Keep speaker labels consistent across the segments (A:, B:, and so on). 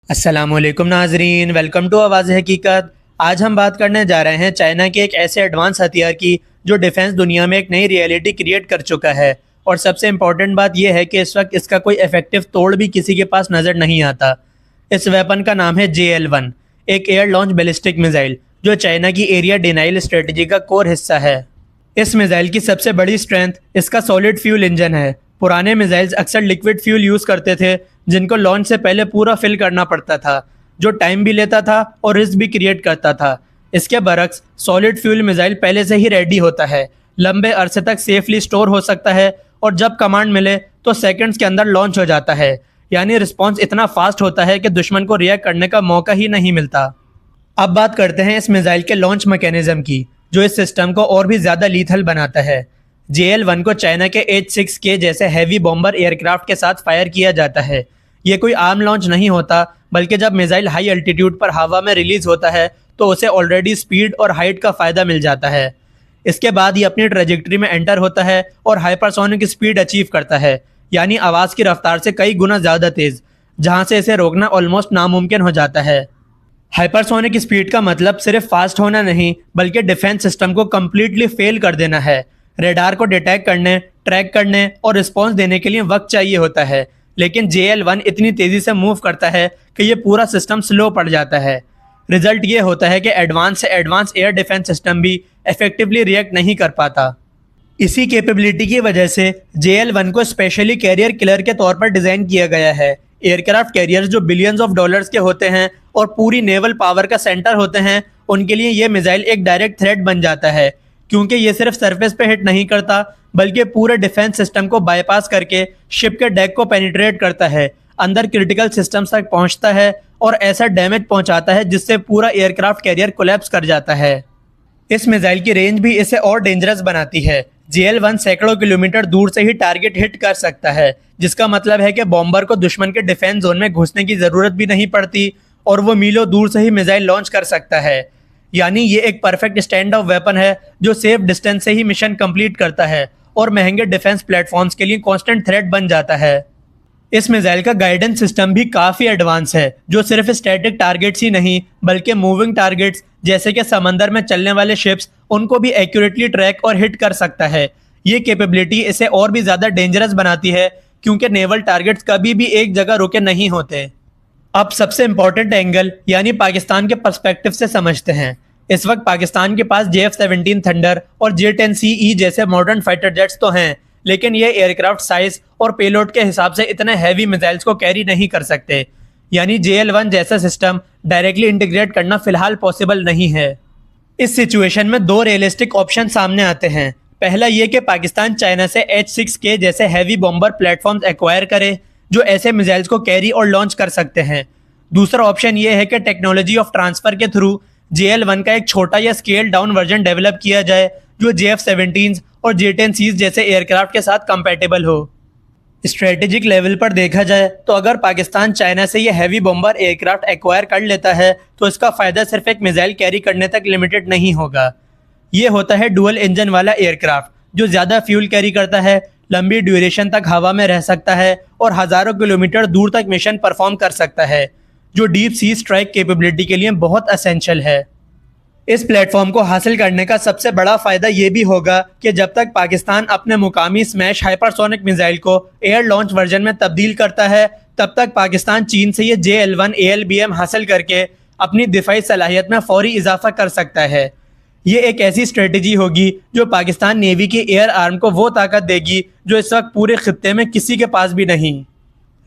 A: अस्सलामुअलैकुम नाजरीन, welcome to आवाज़ हकीकत। आज हम बात करने जा रहे हैं चाइना के एक ऐसे एडवांस हथियार की जो डिफेंस दुनिया में एक नई रियलिटी क्रिएट कर चुका है। और सबसे इम्पॉर्टेंट बात यह है कि इस वक्त इसका कोई इफेक्टिव तोड़ भी किसी के पास नज़र नहीं आता। इस वेपन का नाम है JL-1, एक एयर लॉन्च बैलिस्टिक मिसाइल जो चाइना की एरिया डिनाइल स्ट्रेटजी का कोर हिस्सा है। इस मिसाइल की सबसे बड़ी स्ट्रेंथ इसका सॉलिड फ्यूल इंजन है। पुराने मिसाइल्स अक्सर लिक्विड फ्यूल यूज़ करते थे जिनको लॉन्च से पहले पूरा फिल करना पड़ता था, जो टाइम भी लेता था और रिस्क भी क्रिएट करता था। इसके बरक्स सॉलिड फ्यूल मिसाइल पहले से ही रेडी होता है, लंबे अरसे तक सेफली स्टोर हो सकता है और जब कमांड मिले तो सेकंड्स के अंदर लॉन्च हो जाता है। यानी रिस्पॉन्स इतना फास्ट होता है कि दुश्मन को रिएक्ट करने का मौका ही नहीं मिलता। अब बात करते हैं इस मिसाइल के लॉन्च मैकेनिज्म की, जो इस सिस्टम को और भी ज़्यादा लीथल बनाता है। JL-1 को चाइना के H-6K जैसे हैवी बॉम्बर एयरक्राफ्ट के साथ फायर किया जाता है। ये कोई आम लॉन्च नहीं होता, बल्कि जब मिसाइल हाई अल्टीट्यूड पर हवा में रिलीज होता है तो उसे ऑलरेडी स्पीड और हाइट का फ़ायदा मिल जाता है। इसके बाद ये अपनी ट्रेजेक्ट्री में एंटर होता है और हाइपरसोनिक स्पीड अचीव करता है, यानी आवाज़ की रफ्तार से कई गुना ज़्यादा तेज़, जहाँ से इसे रोकना ऑलमोस्ट नामुमकिन हो जाता है। हाइपरसोनिक स्पीड का मतलब सिर्फ फास्ट होना नहीं, बल्कि डिफेंस सिस्टम को कम्प्लीटली फेल कर देना है। रेडार को डिटेक्ट करने, ट्रैक करने और रिस्पॉन्स देने के लिए वक्त चाहिए होता है, लेकिन JL-1 इतनी तेज़ी से मूव करता है कि ये पूरा सिस्टम स्लो पड़ जाता है। रिजल्ट ये होता है कि एडवांस से एडवांस एयर डिफेंस सिस्टम भी इफेक्टिवली रिएक्ट नहीं कर पाता। इसी कैपेबिलिटी की वजह से JL-1 को स्पेशली कैरियर किलर के तौर पर डिज़ाइन किया गया है। एयरक्राफ्ट कैरियर्स जो बिलियंस ऑफ डॉलर्स के होते हैं और पूरी नेवल पावर का सेंटर होते हैं, उनके लिए ये मिसाइल एक डायरेक्ट थ्रेट बन जाता है, क्योंकि ये सिर्फ सरफेस पे हिट नहीं करता बल्कि पूरे डिफेंस सिस्टम को बाईपास करके शिप के डेक को पेनिट्रेट करता है, अंदर क्रिटिकल सिस्टम्स तक पहुंचता है और ऐसा डैमेज पहुंचाता है जिससे पूरा एयरक्राफ्ट कैरियर कोलैप्स कर जाता है। इस मिसाइल की रेंज भी इसे और डेंजरस बनाती है। JL-1 सैकड़ों किलोमीटर दूर से ही टारगेट हिट कर सकता है, जिसका मतलब है कि बॉम्बर को दुश्मन के डिफेंस जोन में घुसने की ज़रूरत भी नहीं पड़ती और वो मीलों दूर से ही मिसाइल लॉन्च कर सकता है। यानी ये एक परफेक्ट स्टैंड ऑफ वेपन है जो सेफ डिस्टेंस से ही मिशन कंप्लीट करता है और महंगे डिफेंस प्लेटफॉर्म्स के लिए कांस्टेंट थ्रेट बन जाता है। इस मिसाइल का गाइडेंस सिस्टम भी काफ़ी एडवांस है, जो सिर्फ स्टैटिक टारगेट्स ही नहीं बल्कि मूविंग टारगेट्स जैसे कि समंदर में चलने वाले शिप्स, उनको भी एक्यूरेटली ट्रैक और हिट कर सकता है। ये कैपेबिलिटी इसे और भी ज़्यादा डेंजरस बनाती है, क्योंकि नेवल टारगेट्स कभी भी एक जगह रुके नहीं होते। अब सबसे इम्पोर्टेंट एंगल यानी पाकिस्तान के पर्सपेक्टिव से समझते हैं। इस वक्त पाकिस्तान के पास JF-17 थंडर और J-10CE जैसे मॉडर्न फाइटर जेट्स तो हैं, लेकिन ये एयरक्राफ्ट साइज और पेलोड के हिसाब से इतने हैवी मिसाइल्स को कैरी नहीं कर सकते। यानी JL-1 जैसा सिस्टम डायरेक्टली इंटीग्रेट करना फिलहाल पॉसिबल नहीं है। इस सिचुएशन में दो रियलिस्टिक ऑप्शन सामने आते हैं। पहला ये कि पाकिस्तान चाइना से H-6K जैसे हैवी बॉम्बर प्लेटफॉर्म्स एक्वायर करे जो ऐसे मिसाइल्स को कैरी और लॉन्च कर सकते हैं। दूसरा ऑप्शन ये है कि टेक्नोलॉजी ऑफ ट्रांसफ़र के थ्रू JL-1 का एक छोटा या स्केल डाउन वर्जन डेवलप किया जाए जो JF-17 और J-10Cs जैसे एयरक्राफ्ट के साथ कंपैटिबल हो। स्ट्रेटेजिक लेवल पर देखा जाए तो अगर पाकिस्तान चाइना से ये हैवी बॉम्बर एयरक्राफ्ट एक्वायर कर लेता है तो इसका फ़ायदा सिर्फ एक मिसाइल कैरी करने तक लिमिटेड नहीं होगा। ये होता है डुअल इंजन वाला एयरक्राफ्ट जो ज़्यादा फ्यूल कैरी करता है, लंबी ड्यूरेशन तक हवा में रह सकता है और हज़ारों किलोमीटर दूर तक मिशन परफॉर्म कर सकता है, जो डीप सी स्ट्राइक कैपेबिलिटी के लिए बहुत असेंशियल है। इस प्लेटफॉर्म को हासिल करने का सबसे बड़ा फ़ायदा ये भी होगा कि जब तक पाकिस्तान अपने मुकामी स्मैश हाइपरसोनिक मिसाइल को एयर लॉन्च वर्जन में तब्दील करता है, तब तक पाकिस्तान चीन से ये JL-1 ALBM हासिल करके अपनी दिफाई सलाहियत में फौरी इजाफा कर सकता है। ये एक ऐसी स्ट्रेटजी होगी जो पाकिस्तान नेवी की एयर आर्म को वो ताकत देगी जो इस वक्त पूरे खित्ते में किसी के पास भी नहीं।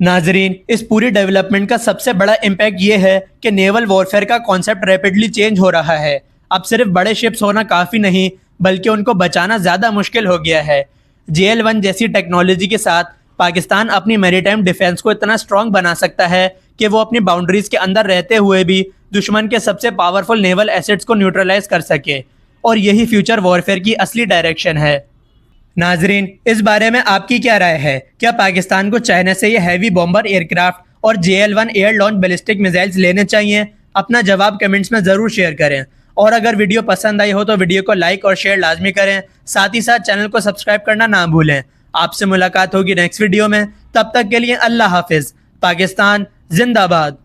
A: नाजरीन, इस पूरी डेवलपमेंट का सबसे बड़ा इम्पैक्ट ये है कि नेवल वॉरफेयर का कॉन्सेप्ट रैपिडली चेंज हो रहा है। अब सिर्फ बड़े शिप्स होना काफ़ी नहीं, बल्कि उनको बचाना ज़्यादा मुश्किल हो गया है। JL-1 जैसी टेक्नोलॉजी के साथ पाकिस्तान अपनी मैरीटाइम डिफेंस को इतना स्ट्रॉन्ग बना सकता है कि वो अपनी बाउंड्रीज़ के अंदर रहते हुए भी दुश्मन के सबसे पावरफुल नेवल एसेट्स को न्यूट्रलाइज कर सके, और यही फ्यूचर वॉरफेयर की असली डायरेक्शन है। नाजरीन, इस बारे में आपकी क्या राय है? क्या पाकिस्तान को चाइना से ये हैवी बॉम्बर एयरक्राफ्ट और JL-1 air launch ballistic missiles लेने चाहिए? अपना जवाब कमेंट्स में ज़रूर शेयर करें, और अगर वीडियो पसंद आई हो तो वीडियो को लाइक और शेयर लाजमी करें। साथ ही साथ चैनल को सब्सक्राइब करना ना भूलें। आपसे मुलाकात होगी नेक्स्ट वीडियो में, तब तक के लिए अल्लाह हाफिज़। पाकिस्तान जिंदाबाद।